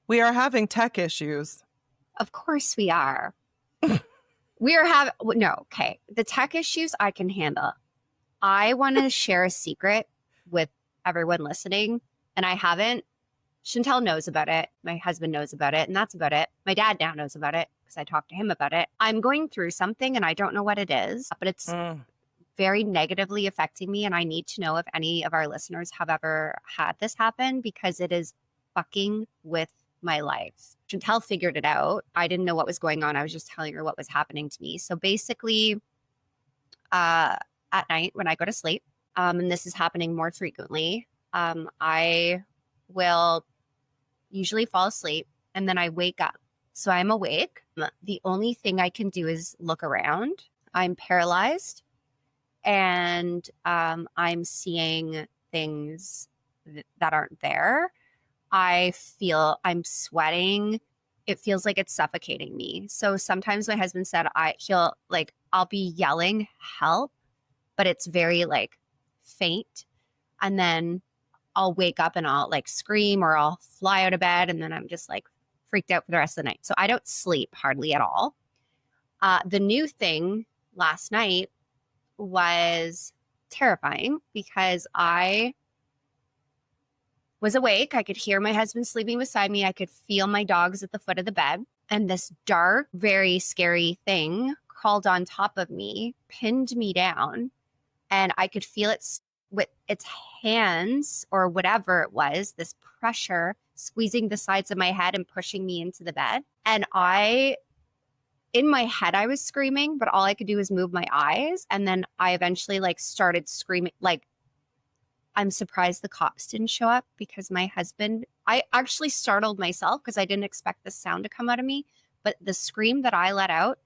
We are having tech issues. Of course we are. We are having, no, okay. The tech issues I can handle. I want to share a secret with everyone listening, and I haven't. Chantel knows about it. My husband knows about it, and that's about it. My dad now knows about it because I talked to him about it. I'm going through something, and I don't know what it is, but it's very negatively affecting me, and I need to know if any of our listeners have ever had this happen because it is fucking with my life. Chantel figured it out. I didn't know what was going on. I was just telling her what was happening to me. So basically, at night when I go to sleep, and this is happening more frequently, I will usually fall asleep and then I wake up. So I'm awake. The only thing I can do is look around. I'm paralyzed and I'm seeing things that aren't there. I feel I'm sweating. It feels like it's suffocating me. So sometimes my husband said I'll be yelling help, but it's very like faint. And then I'll wake up and I'll like scream or I'll fly out of bed and then I'm just like freaked out for the rest of the night. So I don't sleep hardly at all. The new thing last night was terrifying because I was awake. I could hear my husband sleeping beside me. I could feel my dogs at the foot of the bed. And this dark, very scary thing crawled on top of me, pinned me down, and I could feel it with its hands or whatever it was, this pressure squeezing the sides of my head and pushing me into the bed. And in my head, I was screaming, but all I could do was move my eyes. And then I eventually like started screaming, like, I'm surprised the cops didn't show up because I actually startled myself because I didn't expect the sound to come out of me. But the scream that I let out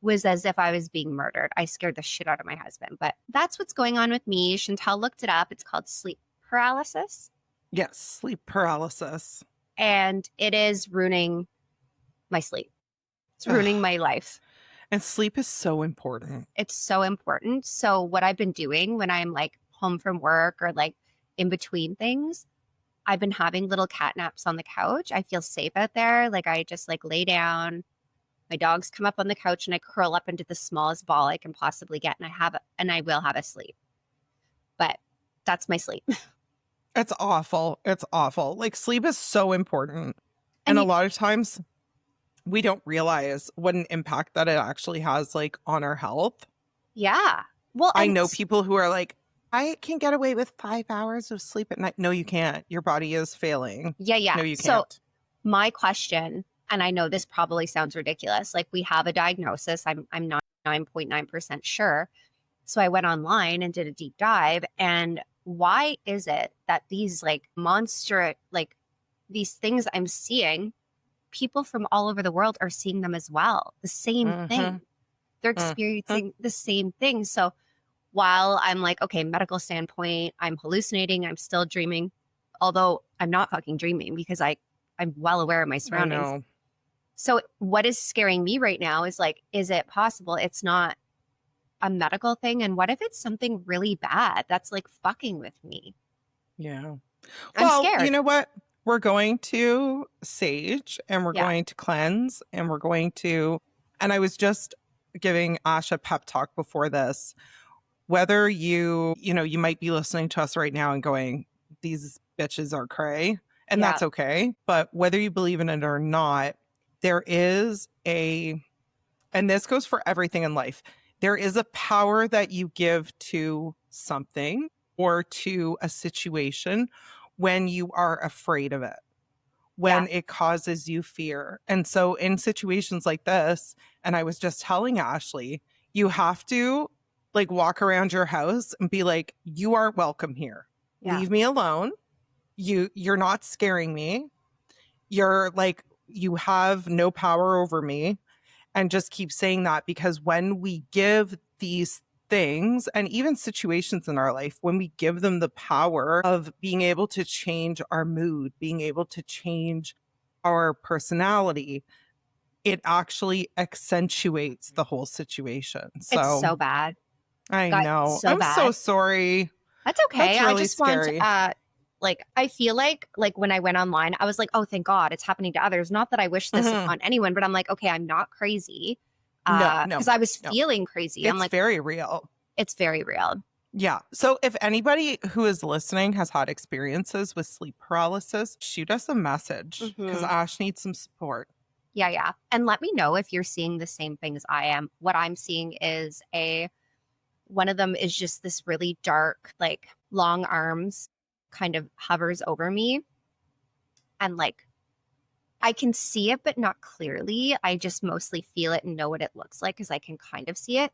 was as if I was being murdered. I scared the shit out of my husband. But that's what's going on with me. Chantel looked it up. It's called sleep paralysis. Yes, sleep paralysis. And it is ruining my sleep. It's ruining my life. And sleep is so important. It's so important. So what I've been doing when I'm like home from work or like in between things, I've been having little cat naps on the couch. I feel safe out there. Like I just like lay down. My dogs come up on the couch and I curl up into the smallest ball I can possibly get. And I will have a sleep. But that's my sleep. It's awful. It's awful. Like sleep is so important. And a lot of times we don't realize what an impact that it actually has like on our health. Yeah. Well, I know people who are like, I can get away with 5 hours of sleep at night. No, you can't. Your body is failing. Yeah. No, you can't. So my question, and I know this probably sounds ridiculous, like we have a diagnosis. I'm 99.9% sure. So I went online and did a deep dive. And why is it that these like monster, like these things I'm seeing, people from all over the world are seeing them as well? The same thing. They're experiencing the same thing. So while I'm like, okay, medical standpoint, I'm hallucinating, I'm still dreaming, although I'm not fucking dreaming because I'm well aware of my surroundings. I know. So what is scaring me right now is like, is it possible it's not a medical thing? And what if it's something really bad that's like fucking with me? Yeah. I'm scared. You know what? We're going to sage and we're going to cleanse and we're going to, and I was just giving Ash a pep talk before this. Whether you might be listening to us right now and going, these bitches are cray, and that's okay. But whether you believe in it or not, there is and this goes for everything in life, there is a power that you give to something or to a situation when you are afraid of it, when it causes you fear. And so in situations like this, and I was just telling Ashley, you have to like walk around your house and be like, you aren't welcome here. Leave me alone. You're not scaring me. You're like, you have no power over me. And just keep saying that, because when we give these things and even situations in our life, when we give them the power of being able to change our mood, being able to change our personality, it actually accentuates the whole situation. So it's so bad. I know. I'm so sorry. That's okay. That's really I just scary. want Like, I feel like when I went online, I was like, oh, thank God it's happening to others. Not that I wish this Mhm. on anyone, but I'm like, okay, I'm not crazy. No, Because no, I was no. feeling crazy. I'm It's like, very real. it's very real. Yeah. So if anybody who is listening has had experiences with sleep paralysis, shoot us a message because Mhm. Ash needs some support. Yeah, yeah. And let me know if you're seeing the same things I am. What I'm seeing is one of them is just this really dark, like long arms kind of hovers over me. And like I can see it, but not clearly. I just mostly feel it and know what it looks like because I can kind of see it.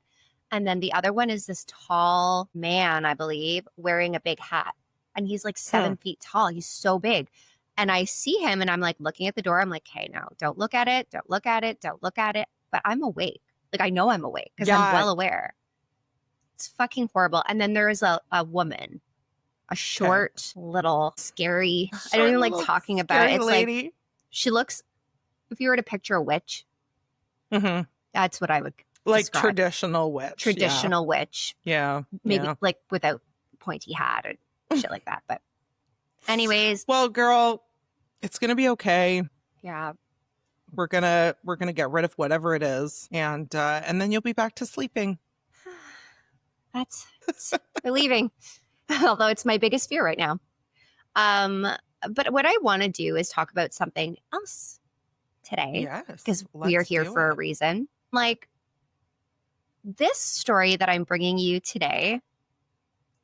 And then the other one is this tall man, I believe, wearing a big hat. And he's like 7 feet tall. He's so big. And I see him and I'm like looking at the door. I'm like, hey, no, don't look at it. Don't look at it. Don't look at it. But I'm awake. Like I know I'm awake because I'm well aware. It's fucking horrible. And then there is a woman, a short, little, scary. I don't even like talking about it. It's lady. like she looks, if you were to picture a witch, that's what I would like describe. Traditional witch. Traditional witch. Yeah. Maybe like without pointy hat or shit like that. But anyways. Well, girl, it's gonna be okay. Yeah. We're gonna get rid of whatever it is, and then you'll be back to sleeping. That's relieving. Although it's my biggest fear right now. But what I want to do is talk about something else today. Yes. Because we are here for a reason. Like this story that I'm bringing you today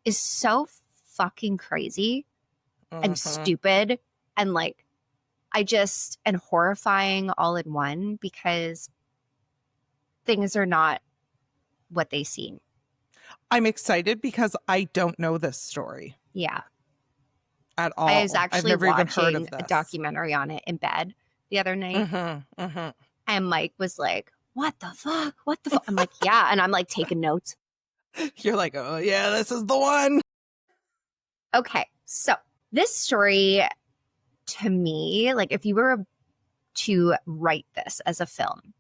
is so fucking crazy and stupid and like and horrifying all in one because things are not what they seem. I'm excited because I don't know this story. Yeah. At all. I was actually I've never even heard of watching this. a documentary on it in bed the other night. And Mike was like, what the fuck? What the fuck? I'm like, yeah. And I'm like taking notes. You're like, oh, yeah, this is the one. Okay. So this story to me, like if you were to write this as a film,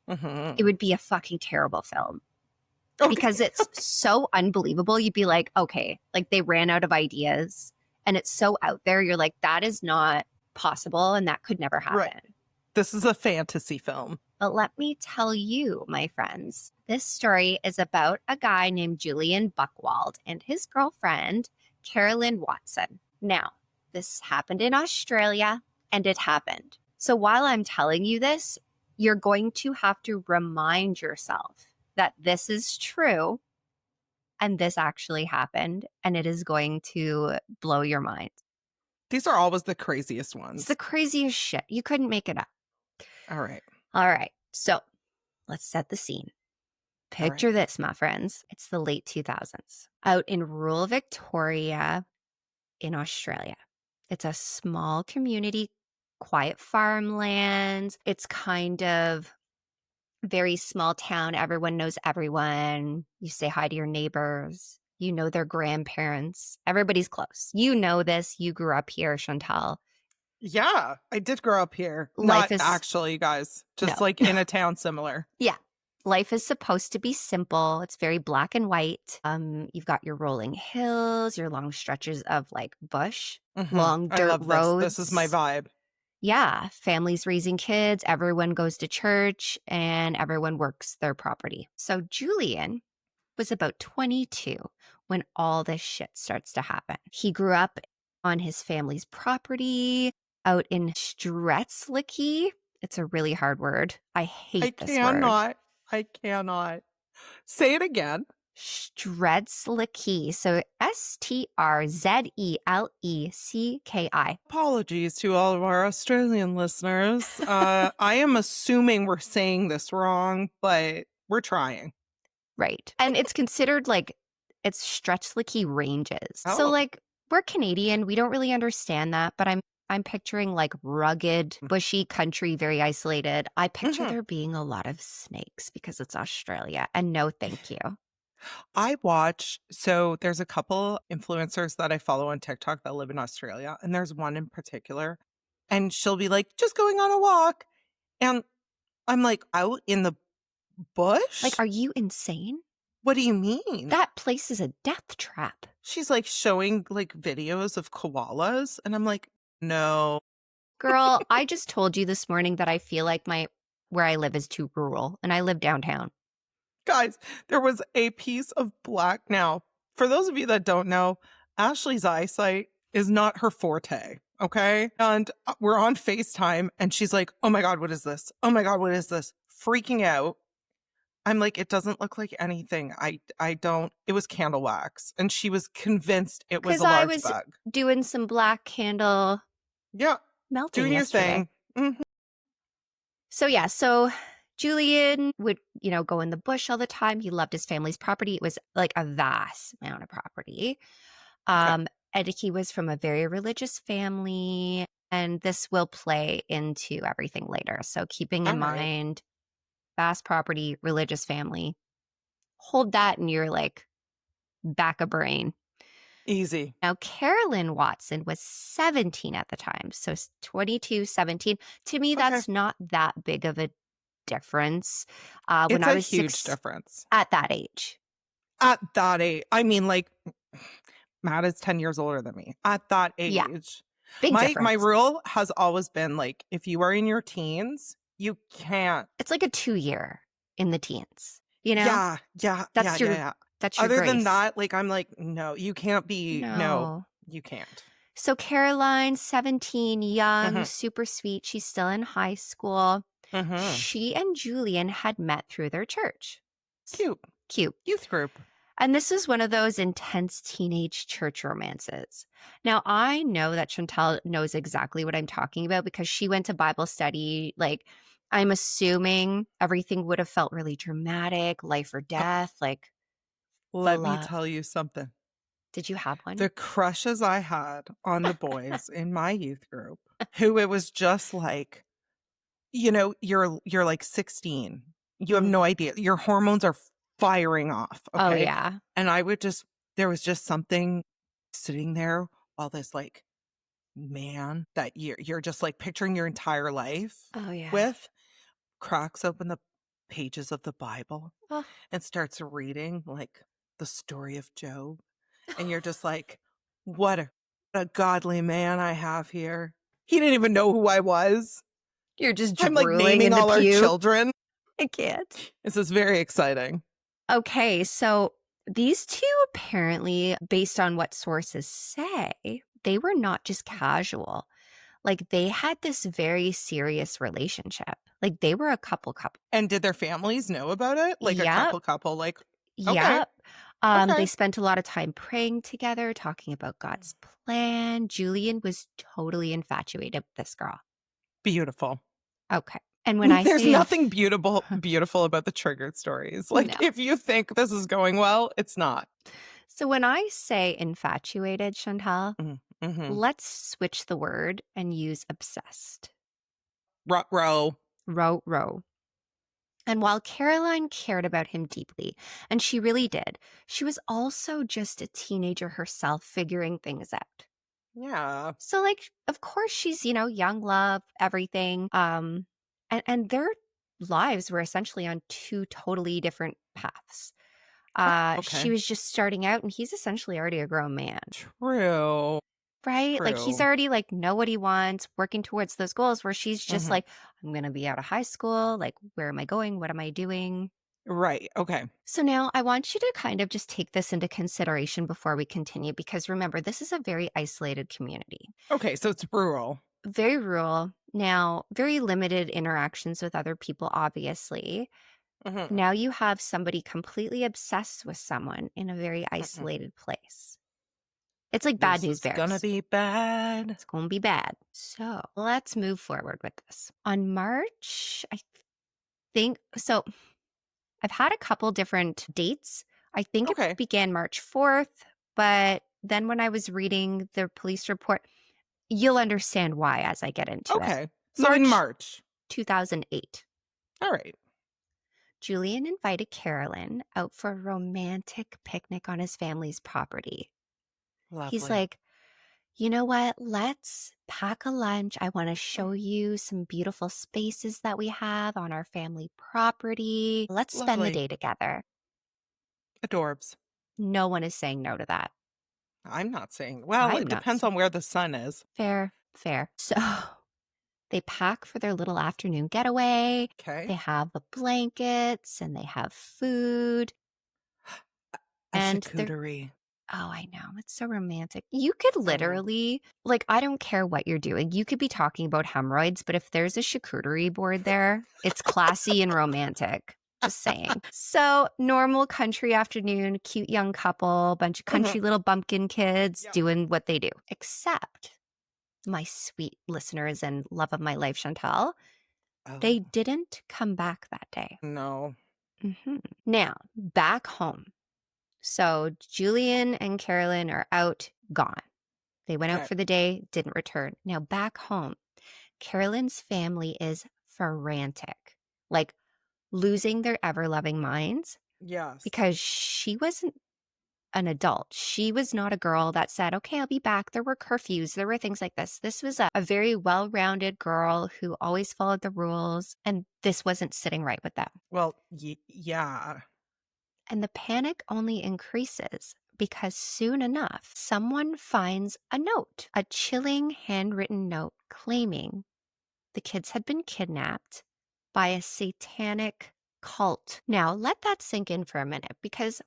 it would be a fucking terrible film. Okay. Because it's so unbelievable. You'd be like, okay, like they ran out of ideas and it's so out there. You're like, that is not possible and that could never happen. Right. This is a fantasy film. But let me tell you, my friends, this story is about a guy named Julian Buchwald and his girlfriend, Carolyn Watson. Now, this happened in Australia and it happened. So while I'm telling you this, you're going to have to remind yourself that this is true and this actually happened and it is going to blow your mind. These are always the craziest ones. It's the craziest shit. You couldn't make it up. All right. All right. So let's set the scene. Picture this, my friends. It's the late 2000s out in rural Victoria in Australia. It's a small community, quiet farmlands. It's kind of very small town. Everyone knows everyone. You say hi to your neighbors. You know their grandparents. Everybody's close. You know this. You grew up here, Chantal. Yeah, I did grow up here. Not actually, you guys. Just like in a town similar. Yeah. Life is supposed to be simple. It's very black and white. You've got your rolling hills, your long stretches of like bush, long dirt roads. This is my vibe. Yeah. Families raising kids. Everyone goes to church and everyone works their property. So Julian was about 22 when all this shit starts to happen. He grew up on his family's property out in Stretzlicky. It's a really hard word. I hate this word. I cannot. Say it again. Stretzlicky. So Strezellecki. Apologies to all of our Australian listeners. I am assuming we're saying this wrong, but we're trying. Right. And it's considered like it's Stretzlicky ranges. Oh. So like we're Canadian. We don't really understand that, but I'm picturing like rugged, bushy country, very isolated. I picture there being a lot of snakes because it's Australia. And no, thank you. So there's a couple influencers that I follow on TikTok that live in Australia. And there's one in particular. And she'll be like, just going on a walk. And I'm like, out in the bush? Like, are you insane? What do you mean? That place is a death trap. She's like showing like videos of koalas. And I'm like, no. Girl, I just told you this morning that I feel like where I live is too rural and I live downtown. Guys, there was a piece of black. Now, for those of you that don't know, Ashley's eyesight is not her forte. Okay. And we're on FaceTime and she's like, oh my God, what is this? Oh my God, what is this? Freaking out. I'm like, it doesn't look like anything. I don't, it was candle wax. And she was convinced it was Because a I large was bug. doing some black candle Yeah. melting Doing your yesterday. thing. So Julian would, go in the bush all the time. He loved his family's property. It was like a vast amount of property. Okay. And he was from a very religious family. And this will play into everything later. So keeping in All right. mind, vast property, religious family, hold that in your like back of brain. Easy. Now, Carolyn Watson was 17 at the time. So 22, 17. To me, Okay. that's not that big of a difference. When It's I a was huge difference. at that age. At that age. I mean, like, Matt is 10 years older than me. At that age. Yeah, big My difference. rule has always been like, if you are in your teens, you can't. It's like a 2-year in the teens, Yeah. That's your Other than grace. that, like, I'm like, no, you can't be. No, you can't. So Caroline, 17, young, super sweet. She's still in high school. She and Julian had met through their church. Cute. Youth group. And this is one of those intense teenage church romances. Now, I know that Chantal knows exactly what I'm talking about because she went to Bible study. Like, I'm assuming everything would have felt really dramatic, life or death, like Let me tell you something. Did you have one? The crushes I had on the boys in my youth group, who it was just like, you're like 16. You have no idea. Your hormones are firing off. Okay. Oh, yeah. And there was just something sitting there while this like man that you're just like picturing your entire life with cracks open the pages of the Bible and starts reading like the story of Job. And you're just like, what a godly man I have here. He didn't even know who I was. You're just I'm like drooling naming in the all our pew. children. I can't. This is very exciting. Okay, so these two apparently, based on what sources say, they were not just casual. Like they had this very serious relationship. Like they were a couple. And did their families know about it? Like a couple, like, okay. Yep. Okay. They spent a lot of time praying together, talking about God's plan. Julian was totally infatuated with this girl. Beautiful. Okay. And when there's nothing beautiful about the triggered stories. Like if you think this is going well, it's not. So when I say infatuated, Chantal, let's switch the word and use obsessed. Row. And while Caroline cared about him deeply, and she really did, she was also just a teenager herself figuring things out. Yeah. So like, of course she's, young love, everything. And their lives were essentially on two totally different paths. She was just starting out and he's essentially already a grown man. True. Right? Like he's already like know what he wants, working towards those goals where she's just like, I'm going to be out of high school. Like, where am I going? What am I doing? Right. Okay. So now I want you to kind of just take this into consideration before we continue, because remember, this is a very isolated community. Okay. So it's rural. Very rural. Now, very limited interactions with other people, obviously. Now you have somebody completely obsessed with someone in a very isolated place. It's like bad news bears. It's gonna be bad. It's gonna be bad. So let's move forward with this. On March, I think, so I've had a couple different dates. I think it began March 4th, but then when I was reading the police report, you'll understand why as I get into it. Okay. So in March 2008. All right. Julian invited Carolyn out for a romantic picnic on his family's property. Lovely. He's like, you know what? Let's pack a lunch. I want to show you some beautiful spaces that we have on our family property. Let's spend the day together. Adorbs. No one is saying no to that. I'm not saying. Well, I'm it not. depends on where the sun is. Fair, fair. So they pack for their little afternoon getaway. Okay. They have the blankets and they have food. A And they're, charcuterie. oh, I know. It's so romantic. You could So, literally, like, I don't care what you're doing. You could be talking about hemorrhoids, but if there's a charcuterie board there, it's classy and romantic. Just saying. So, normal country afternoon, cute young couple, bunch of country little bumpkin kids Yep. doing what they do. Except my sweet listeners and love of my life, Chantal, they Oh, didn't come back that day. no. Now, back home. So Julian and Carolyn are out, gone. They went out Okay. for the day, didn't return. Now, back home, Carolyn's family is frantic, like losing their ever loving minds Yes. because she wasn't an adult. She was not a girl that said, okay, I'll be back. There were curfews. There were things like this. This was a very well rounded girl who always followed the rules, and this wasn't sitting right with them. Well, yeah. And the panic only increases because soon enough, someone finds a note, a chilling handwritten note claiming the kids had been kidnapped by a satanic cult. Now, let that sink in for a minute because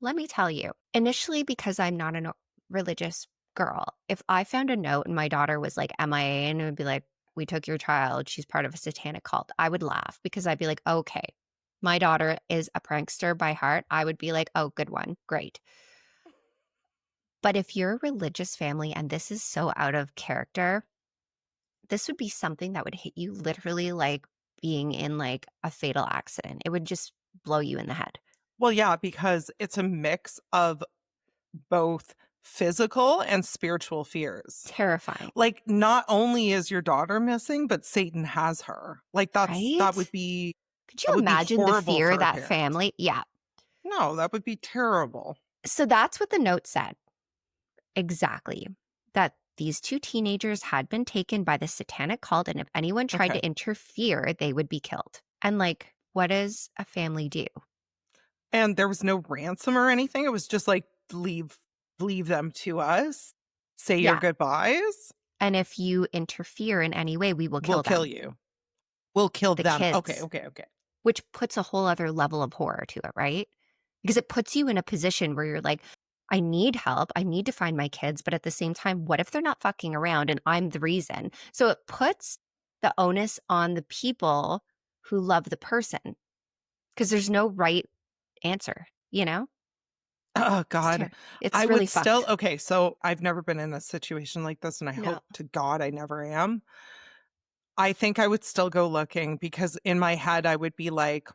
let me tell you, initially, because I'm not a religious girl, if I found a note and my daughter was like MIA and it would be like, we took your child, she's part of a satanic cult, I would laugh because I'd be like, okay, my daughter is a prankster by heart. I would be like, oh, good one, great. But if you're a religious family and this is so out of character, this would be something that would hit you literally like being in like a fatal accident. It would just blow you in the head. Well, yeah, because it's a mix of both physical and spiritual fears. Terrifying, Like, not only is your daughter missing, but Satan has her. Like, that right? would be Could you imagine the horrible fear for a that parent. family? Yeah. No, that would be terrible. So that's what the note said. Exactly. That these two teenagers had been taken by the satanic cult, and if anyone tried Okay. to interfere, they would be killed. And like, what does a family do? And there was no ransom or anything. It was just like, leave them to us. Say your Yeah. goodbyes. And if you interfere in any way, we will We'll kill them. kill you. We'll kill The them. kids. Okay. Which puts a whole other level of horror to it, right? Because it puts you in a position where you're like, I need help. I need to find my kids. But at the same time, what if they're not fucking around and I'm the reason? So it puts the onus on the people who love the person because there's no right answer, you know? Oh God. It's I really would still, fucked. okay, so I've never been in a situation like this, and I No. hope to God I never am. I think I would still go looking because in my head I would be like,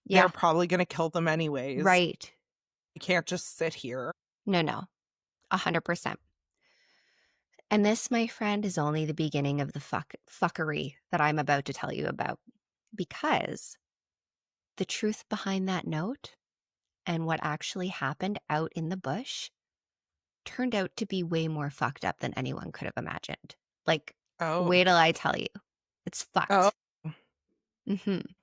they're Yeah. probably gonna kill them anyways. Right. You can't just sit here. No. 100%. And this, my friend, is only the beginning of the fuckery that I'm about to tell you about. Because the truth behind that note and what actually happened out in the bush turned out to be way more fucked up than anyone could have imagined. Like, Oh. wait till I tell you. It's Oh. fucked.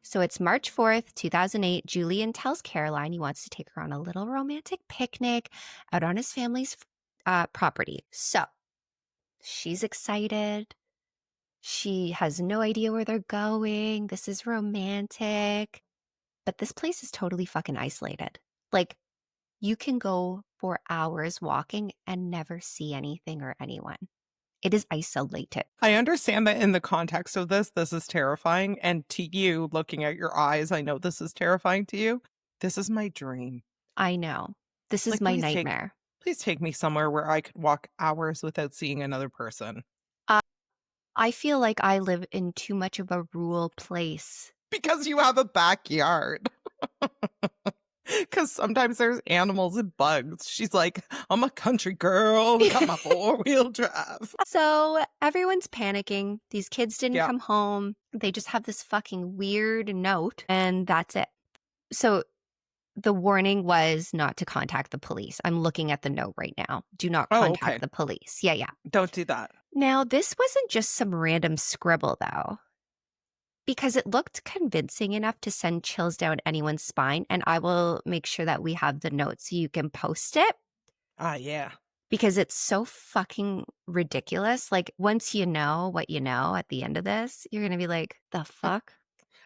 So it's March 4th, 2008. Julian tells Caroline he wants to take her on a little romantic picnic out on his family's property. So she's excited. She has no idea where they're going. This is romantic. But this place is totally fucking isolated. Like, you can go for hours walking and never see anything or anyone. It is isolated. I understand that in the context of this is terrifying. And to you, looking at your eyes, I know this is terrifying to you. This is my dream. I know. This is Like, my nightmare. please take me somewhere where I could walk hours without seeing another person. I feel like I live in too much of a rural place. Because you have a backyard. Because sometimes there's animals and bugs. She's like, I'm a country girl. Got my 4-wheel drive. So everyone's panicking. These kids didn't Yeah. come home. They just have this fucking weird note, and that's it. So the warning was not to contact the police. I'm looking at the note right now. Do not contact the police. Yeah. Don't do that. Now, this wasn't just some random scribble, though. Because it looked convincing enough to send chills down anyone's spine. And I will make sure that we have the notes so you can post it. Yeah. Because it's so fucking ridiculous. Like, once you know what you know at the end of this, you're going to be like, the fuck?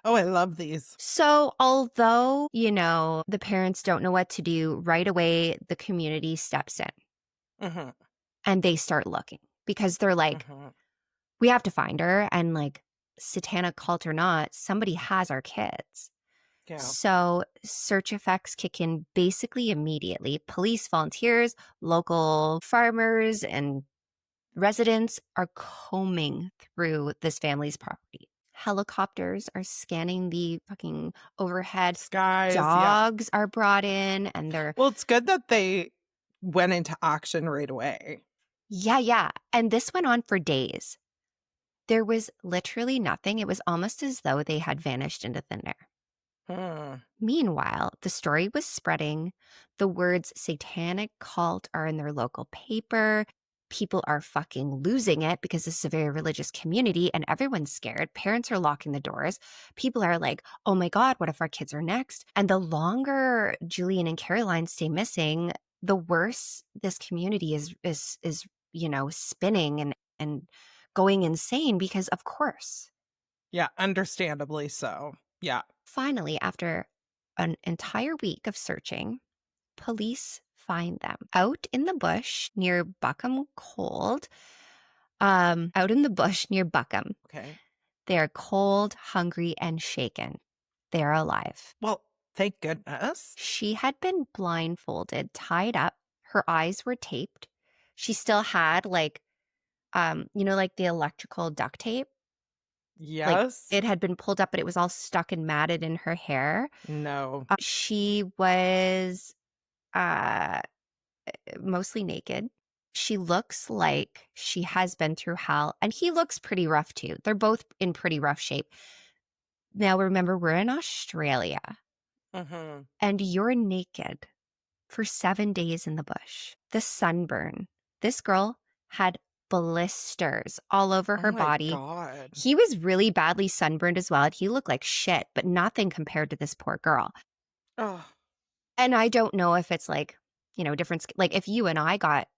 Oh, I love these. So, although, the parents don't know what to do, right away, the community steps in and they start looking because they're like, we have to find her. And like, satanic cult or not, somebody has our kids. Yeah. So search effects kick in basically immediately. Police, volunteers, local farmers, and residents are combing through this family's property. Helicopters are scanning the fucking overhead. Skies. Dogs are brought in and they're... Well, it's good that they went into action right away. Yeah. And this went on for days. There was literally nothing. It was almost as though they had vanished into thin air. Meanwhile, the story was spreading. The words satanic cult are in their local paper. People are fucking losing it because this is a very religious community and everyone's scared. Parents are locking the doors. People are like, oh my God, what if our kids are next? And the longer Julian and Caroline stay missing, the worse this community is spinning and going insane because, of course. Yeah, understandably so. Yeah. Finally, after an entire week of searching, police find them out in the bush near Buckham Cold. Out in the bush near Buckham. Okay. They are cold, hungry, and shaken. They are alive. Well, thank goodness. She had been blindfolded, tied up. Her eyes were taped. She still had like the electrical duct tape. Yes. Like, it had been pulled up, but it was all stuck and matted in her hair. No. She was mostly naked. She looks like she has been through hell, and he looks pretty rough too. They're both in pretty rough shape. Now, remember, we're in Australia, and you're naked for 7 days in the bush. The sunburn. This girl had blisters all over her body. God. He was really badly sunburned as well, and he looked like shit, but nothing compared to this poor girl. Oh. And I don't know if it's like, different. Like, if you and I got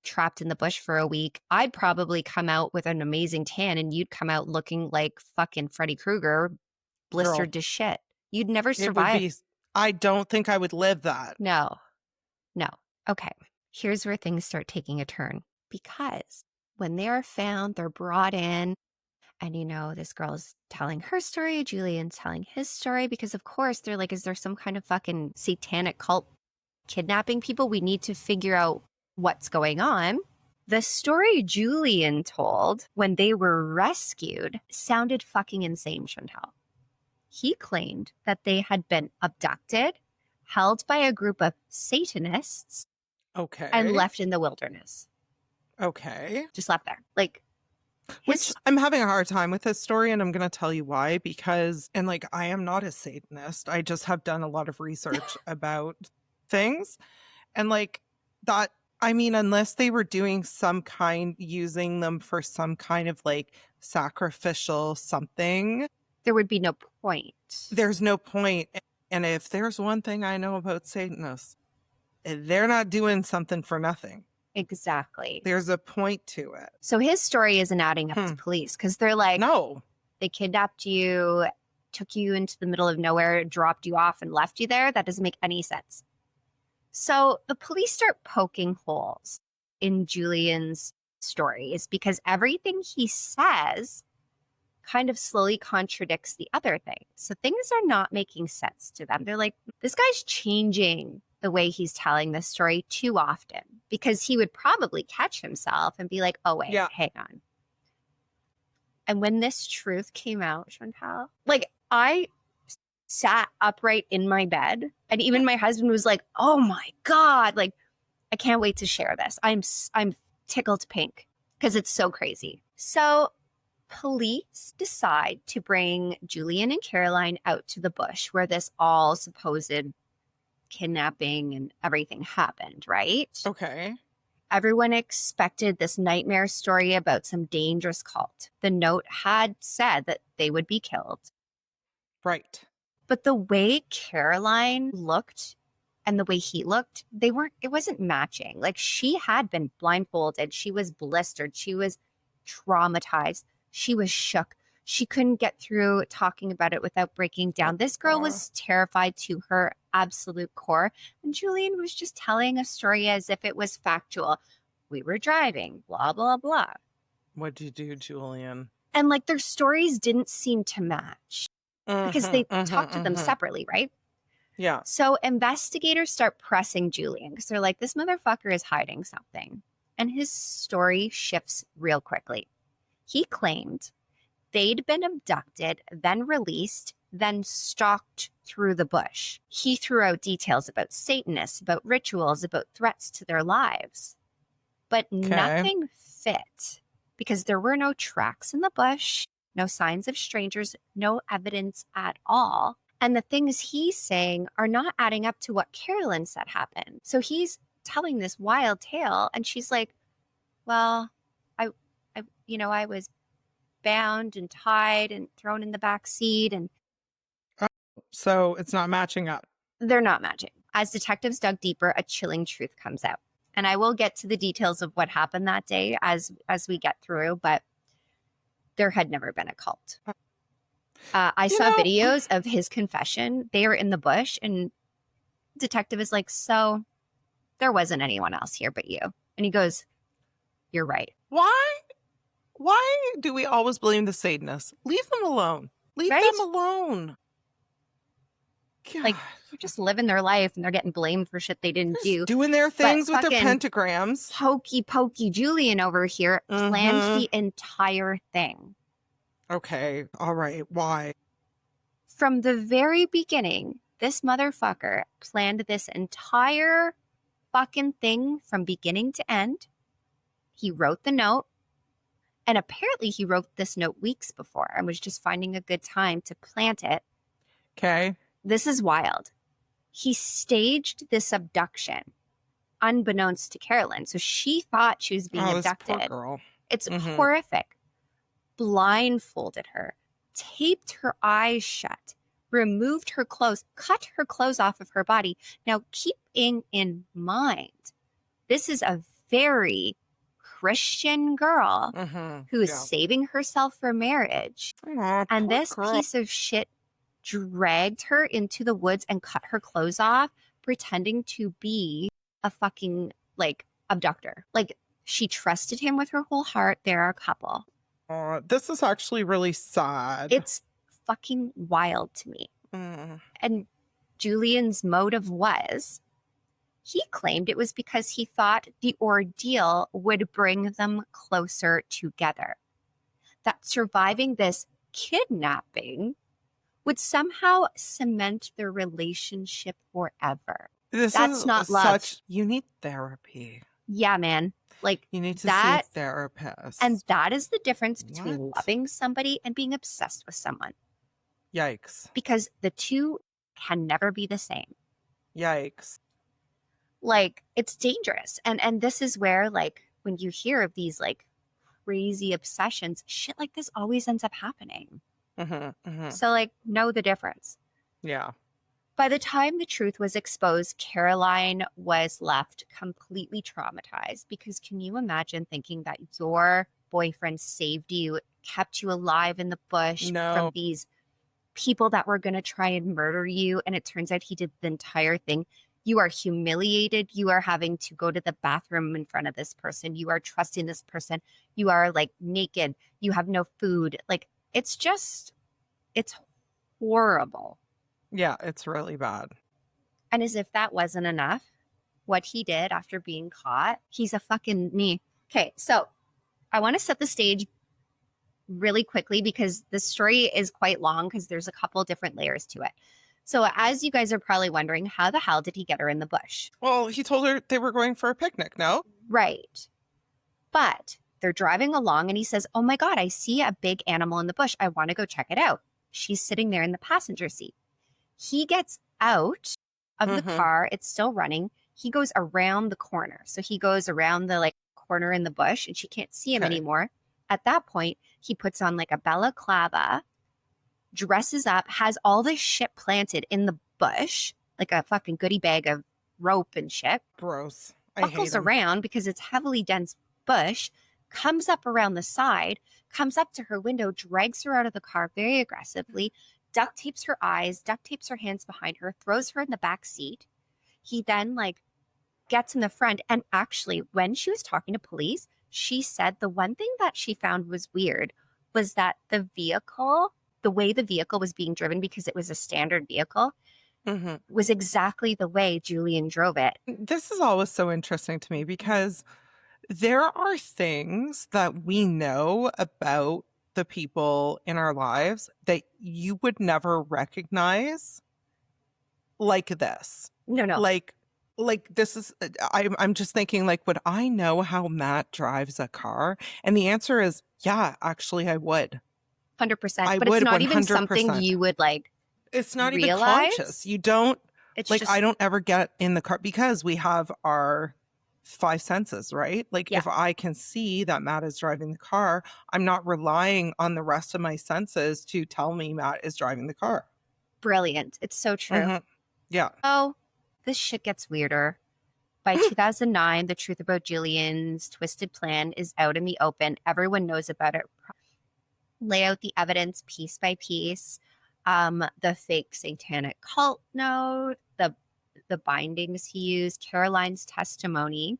trapped in the bush for a week, I'd probably come out with an amazing tan, and you'd come out looking like fucking Freddy Krueger, blistered to shit. You'd never survive. I don't think I would live that. No. Okay. Here's where things start taking a turn, because when they are found, they're brought in, and this girl's telling her story, Julian's telling his story, because of course they're like, is there some kind of fucking satanic cult kidnapping people? We need to figure out what's going on. The story Julian told when they were rescued sounded fucking insane, Chantal. He claimed that they had been abducted, held by a group of Satanists, and left in the wilderness. Okay. Just left there. Like, which I'm having a hard time with this story, and I'm going to tell you why. Because, and like, I am not a Satanist. I just have done a lot of research about things. And like that, I mean, unless they were doing using them for some kind of like sacrificial something, there would be no point. There's no point. And if there's one thing I know about Satanists, they're not doing something for nothing. Exactly. There's a point to it. So his story isn't adding up to police, because they're like, no, they kidnapped you, took you into the middle of nowhere, dropped you off, and left you there. That doesn't make any sense. So the police start poking holes in Julian's stories, because everything he says kind of slowly contradicts the other thing. So things are not making sense to them. They're like, this guy's changing the way he's telling this story too often, because he would probably catch himself and be like, oh, wait, hang on. And when this truth came out, Chantal, like, I sat upright in my bed, and even my husband was like, oh my God, like, I can't wait to share this. I'm tickled pink because it's so crazy. So police decide to bring Julian and Caroline out to the bush where this all supposed kidnapping and everything happened, right? Okay. Everyone expected this nightmare story about some dangerous cult. The note had said that they would be killed. Right. But the way Caroline looked and the way he looked, it wasn't matching. Like, she had been blindfolded. She was blistered. She was traumatized. She was shook. She couldn't get through talking about it without breaking down. This girl was terrified to her absolute core. And Julian was just telling a story as if it was factual. We were driving, blah, blah, blah. What'd you do, Julian? And like, their stories didn't seem to match because they talked to them separately, right? Yeah. So investigators start pressing Julian because they're like, this motherfucker is hiding something. And his story shifts real quickly. He claimed they'd been abducted, then released, then stalked through the bush. He threw out details about Satanists, about rituals, about threats to their lives. But nothing fit because there were no tracks in the bush, no signs of strangers, no evidence at all. And the things he's saying are not adding up to what Carolyn said happened. So he's telling this wild tale, and she's like, well, I was bound and tied and thrown in the back seat. And so it's not matching up. They're not matching. As detectives dug deeper, a chilling truth comes out. And I will get to the details of what happened that day as we get through, but there had never been a cult. I saw videos of his confession. They were in the bush, and detective is like, so there wasn't anyone else here but you. And he goes, you're right. Why do we always blame the Satanists? Leave them alone. Leave them alone. God. Like, they're just living their life and they're getting blamed for shit they didn't do. Doing their things with their pentagrams. Pokey Julian over here planned the entire thing. Okay. All right. Why? From the very beginning, this motherfucker planned this entire fucking thing from beginning to end. He wrote the note. And apparently he wrote this note weeks before and was just finding a good time to plant it. Okay. This is wild. He staged this abduction unbeknownst to Carolyn. So she thought she was being abducted. This poor girl. It's horrific. Blindfolded her, taped her eyes shut, removed her clothes, cut her clothes off of her body. Now, keeping in mind, this is a very Christian girl who is saving herself for marriage. And this piece of shit dragged her into the woods and cut her clothes off, pretending to be a fucking, like, abductor. Like, she trusted him with her whole heart. They're a couple. This is actually really sad. It's fucking wild to me. And Julian's motive was, he claimed it was because he thought the ordeal would bring them closer together. That surviving this kidnapping would somehow cement their relationship forever. That's not love. You need therapy. Yeah, man. Like, you need to see a therapist. And that is the difference between loving somebody and being obsessed with someone. Yikes. Because the two can never be the same. Yikes. Like, it's dangerous. And this is where, like, when you hear of these, like, crazy obsessions, shit like this always ends up happening. So, like, know the difference. Yeah. By the time the truth was exposed, Caroline was left completely traumatized, because can you imagine thinking that your boyfriend saved you, kept you alive in the bush from these people that were going to try and murder you, and it turns out he did the entire thing? You are humiliated. You are having to go to the bathroom in front of this person. You are trusting this person. You are, like, naked. You have no food. Like, it's horrible. Yeah, it's really bad. And as if that wasn't enough, what he did after being caught, he's a fucking me. Okay, so I want to set the stage really quickly because the story is quite long because there's a couple different layers to it. So as you guys are probably wondering, how the hell did he get her in the bush? Well, he told her they were going for a picnic, no? Right. But they're driving along and he says, oh my God, I see a big animal in the bush. I want to go check it out. She's sitting there in the passenger seat. He gets out of the car. It's still running. He goes around the corner. So he goes around the like corner in the bush and she can't see him anymore. At that point, he puts on like a balaclava, dresses up, has all this shit planted in the bush, like a fucking goodie bag of rope and shit. Gross. I Buckles hate 'em. around because it's heavily dense bush, comes up around the side, comes up to her window, drags her out of the car very aggressively, duct tapes her eyes, duct tapes her hands behind her, throws her in the back seat. He then like gets in the front. And actually, when she was talking to police, she said the one thing that she found was weird was that the way the vehicle was being driven, because it was a standard vehicle, was exactly the way Julian drove it. This is always so interesting to me because there are things that we know about the people in our lives that you would never recognize like this. No. Like this is, I'm just thinking, like, would I know how Matt drives a car? And the answer is, yeah, actually I would. 100%. But would, it's not even 100%. something you would like It's not even realize. conscious. You don't, It's like, just, I don't ever get in the car because we have our 5 senses, right? Like, Yeah. if I can see that Matt is driving the car, I'm not relying on the rest of my senses to tell me Matt is driving the car. brilliant. It's so true. Yeah. Oh, this shit gets weirder. By 2009, the truth about Julian's twisted plan is out in the open. Everyone knows about it. Lay out the evidence piece by piece. The fake satanic cult note, the bindings he used, Caroline's testimony,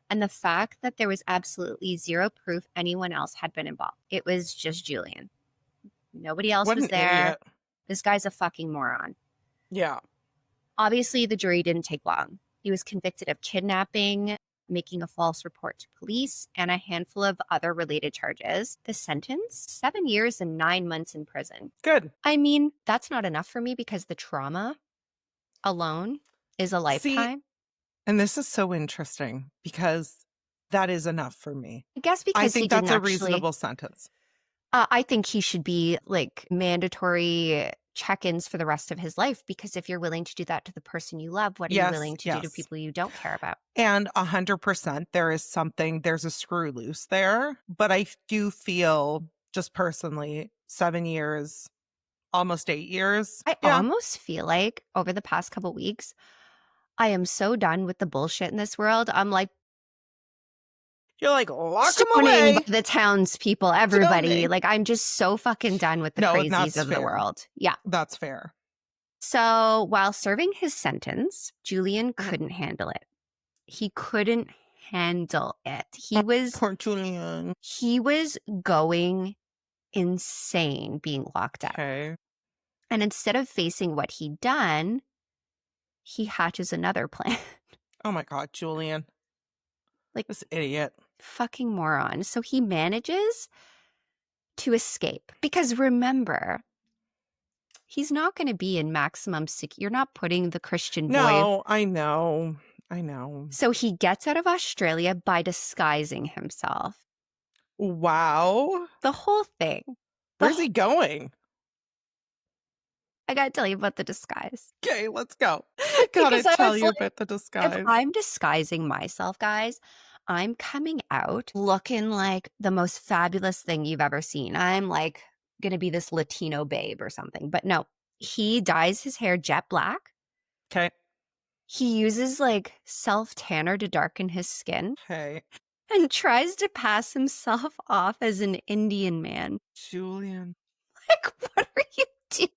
and the fact that there was absolutely zero proof anyone else had been involved. It was just Julian. Nobody else What was an there. idiot. This guy's a fucking moron. Yeah. Obviously, the jury didn't take long. He was convicted of kidnapping, making a false report to police, and a handful of other related charges. The sentence, 7 years and 9 months in prison. Good. I mean, that's not enough for me because the trauma alone is a lifetime. See, and this is so interesting because that is enough for me. I guess because I think that's a reasonable sentence. I think he should be like mandatory check-ins for the rest of his life, because if you're willing to do that to the person you love, what are you willing to do to people you don't care about? And 100%, there's a screw loose there. But I do feel, just personally, 7 years, almost 8 years. I almost feel like over the past couple weeks, I am so done with the bullshit in this world. I'm like, you're like, lock them stoning away. by the townspeople, everybody. Like, I'm just so fucking done with the crazies of the world. Yeah. That's fair. So while serving his sentence, Julian couldn't handle it. He couldn't handle it. Poor Julian. He was going insane being locked up. Okay. And instead of facing what he'd done, he hatches another plan. Oh my God, Julian. Like, this idiot. Fucking moron. So he manages to escape. Because remember, he's not going to be in maximum security. You're not putting the Christian boy. No, I know. So he gets out of Australia by disguising himself. Wow. The whole thing. Where's he going? I got to tell you about the disguise. Okay, let's go. I gotta tell you about the disguise. If I'm disguising myself, guys, I'm coming out looking like the most fabulous thing you've ever seen. I'm like going to be this Latino babe or something. But no, he dyes his hair jet black. Okay. He uses like self-tanner to darken his skin. Okay. And tries to pass himself off as an Indian man. Julian. Like, what are you doing?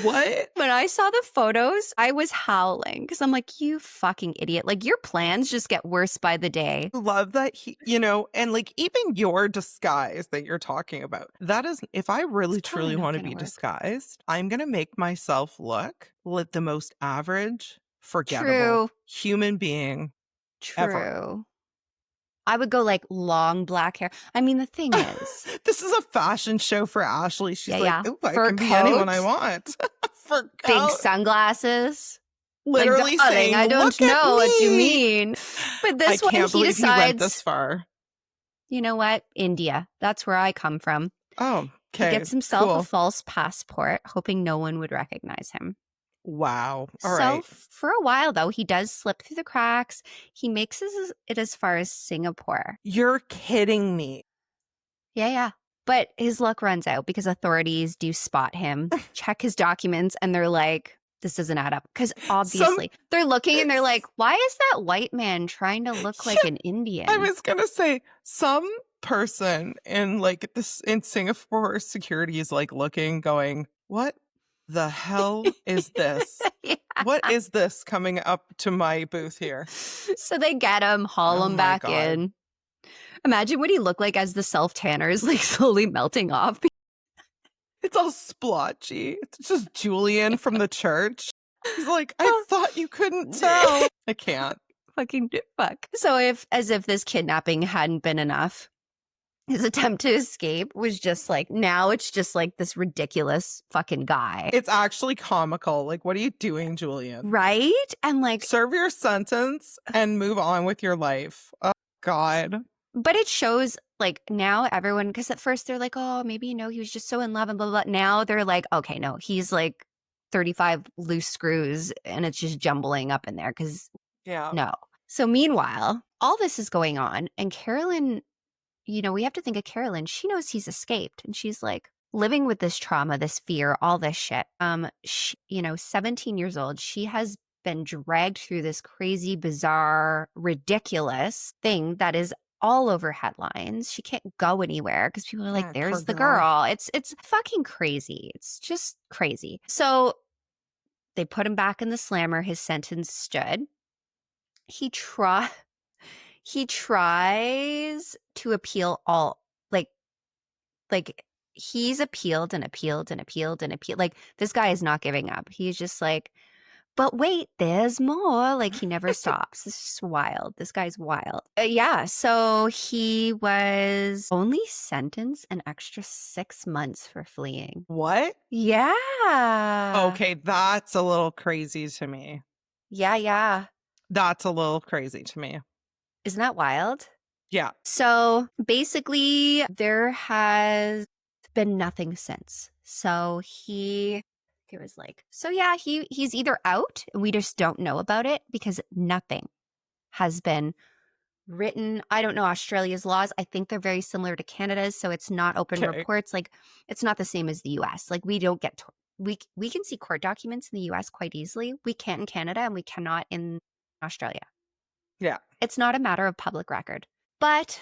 What? When I saw the photos, I was howling because I'm like, you fucking idiot. Like, your plans just get worse by the day. I love that he, and like even your disguise that you're talking about, that is, if I really truly want to be disguised, I'm going to make myself look like the most average, forgettable human being ever. I would go like long black hair. I mean, the thing is, this is a fashion show for Ashley. She's like, oh, I can be coat, anyone I want. For big sunglasses. Literally like, saying, I don't know what you mean. But this one, he decides. He went this far. You know what? India. That's where I come from. Oh, okay. He gets himself a false passport, hoping no one would recognize him. Wow. All So right. for a while, though, he does slip through the cracks. He makes it as far as Singapore. You're kidding me. Yeah. But his luck runs out because authorities do spot him, check his documents, and they're like, this doesn't add up. Because obviously they're looking and they're like, why is that white man trying to look like an Indian? I was going to say, some person in like this in Singapore security is like looking, going, what the hell is this? Yeah. What is this coming up to my booth here? So they get him, haul him my back God. in. Imagine what he looked like as the self-tanner is like slowly melting off. It's all splotchy. It's just Julian from the church. He's like, I thought you couldn't tell. I can't. Fucking fuck. So as if this kidnapping hadn't been enough, his attempt to escape was just like, now it's just like this ridiculous fucking guy. It's actually comical. Like, what are you doing, Julian? Right? And like, serve your sentence and move on with your life. Oh, God. But it shows like now everyone, because at first they're like, oh, maybe, he was just so in love and blah, blah, blah. Now they're like, okay, no, he's like 35 loose screws and it's just jumbling up in there because no. So meanwhile, all this is going on and Carolyn, we have to think of Carolyn. She knows he's escaped and she's like living with this trauma, this fear, all this shit. She, 17 years old, she has been dragged through this crazy, bizarre, ridiculous thing that is all over headlines. She can't go anywhere because people are like, there's the girl. It's fucking crazy. It's just crazy. So they put him back in the slammer. His sentence stood. He tries to appeal all like he's appealed and appealed and appealed and appealed. Like this guy is not giving up. He's just like, but wait, there's more. Like he never stops. This is wild. This guy's wild. Yeah. So he was only sentenced an extra 6 months for fleeing. What? Yeah. Okay, that's a little crazy to me. Yeah. That's a little crazy to me. Isn't that wild? Yeah. So basically, there has been nothing since. So he's either out and we just don't know about it because nothing has been written. I don't know Australia's laws. I think they're very similar to Canada's. So it's not open reports. Like it's not the same as the US. Like we don't get, we can see court documents in the US quite easily. We can't in Canada and we cannot in Australia. Yeah. It's not a matter of public record. But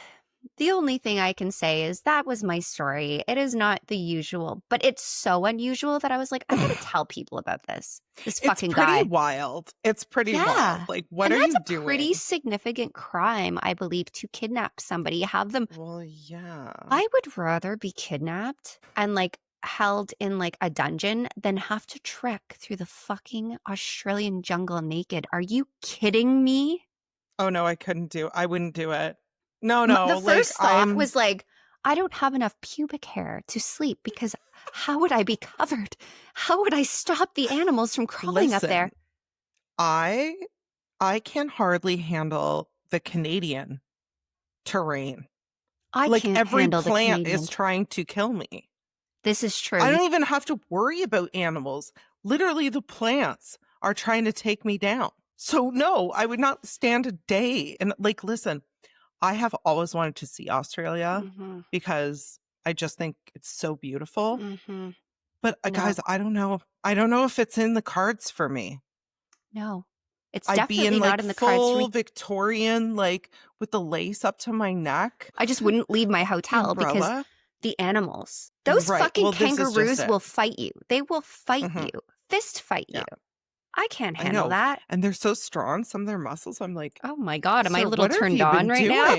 the only thing I can say is that was my story. It is not the usual, but it's so unusual that I was like, I gotta tell people about this. This fucking guy. It's pretty wild. It's pretty wild. Like, what are you doing? That's a pretty significant crime, I believe, to kidnap somebody, have them. Well, yeah. I would rather be kidnapped and like held in like a dungeon than have to trek through the fucking Australian jungle naked. Are you kidding me? Oh no, I wouldn't do it. No. The first thought was like, I don't have enough pubic hair to sleep because how would I be covered? How would I stop the animals from crawling up there? I can hardly handle the Canadian terrain. I can't every handle the plant Canadian. is trying to kill me. This is true. I don't even have to worry about animals. Literally, the plants are trying to take me down. So no, I would not stand a day. And like, listen, I have always wanted to see Australia because I just think it's so beautiful. But guys, I don't know. I don't know if it's in the cards for me. No, it's I'd definitely be in, not in the cards for me. Victorian, like with the lace up to my neck. I just wouldn't leave my hotel because the animals, those fucking kangaroos will fight you. They will fight you, fist fight you. I can't handle that. And they're so strong. Some of their muscles, I'm like, oh my God, am I a little turned on right now?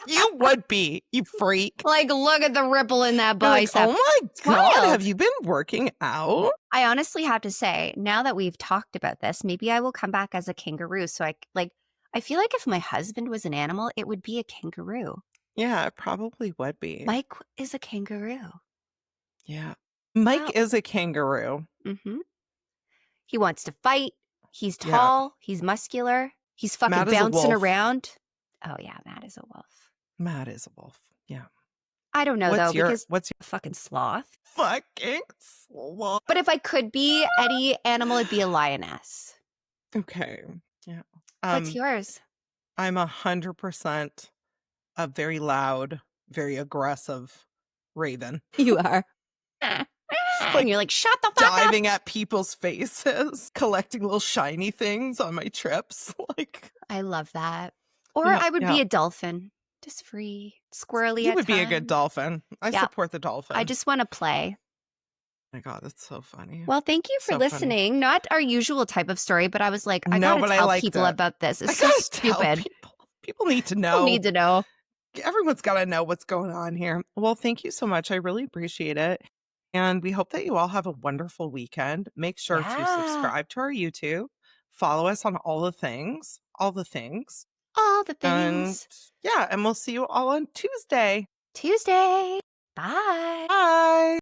You would be, you freak. Like, look at the ripple in that bicep. Like, oh my God, have you been working out? I honestly have to say, now that we've talked about this, maybe I will come back as a kangaroo. So I feel like if my husband was an animal, it would be a kangaroo. Yeah, it probably would be. Mike is a kangaroo. Yeah. Mike is a kangaroo. He wants to fight. He's tall. He's muscular. He's fucking bouncing around. Oh, yeah. Matt is a wolf. Matt is a wolf. Yeah. I don't know though, because what's your fucking sloth. fucking sloth? But if I could be any animal, it'd be a lioness. Okay. Yeah. What's yours? I'm 100% a very loud, very aggressive raven. You are. And you're like, shut the fuck diving at people's faces, collecting little shiny things on my trips. Like, I love that. Or Yeah, I would yeah. be a dolphin. Just free. Squirrely you at would be a good times. dolphin. I Yeah. support the dolphin. I just want to play. My God, that's so funny. Well, thank you for So funny. listening. Not our usual type of story, but I was like, I No, gotta but I tell liked people it. about this. It's I so gotta tell stupid. people. People need to know. People need to know. Everyone's got to know what's going on here. Well, thank you so much. I really appreciate it. And we hope that you all have a wonderful weekend. Make sure to subscribe to our YouTube. Follow us on all the things. All the things. And yeah, and we'll see you all on Tuesday. Tuesday. Bye. Bye.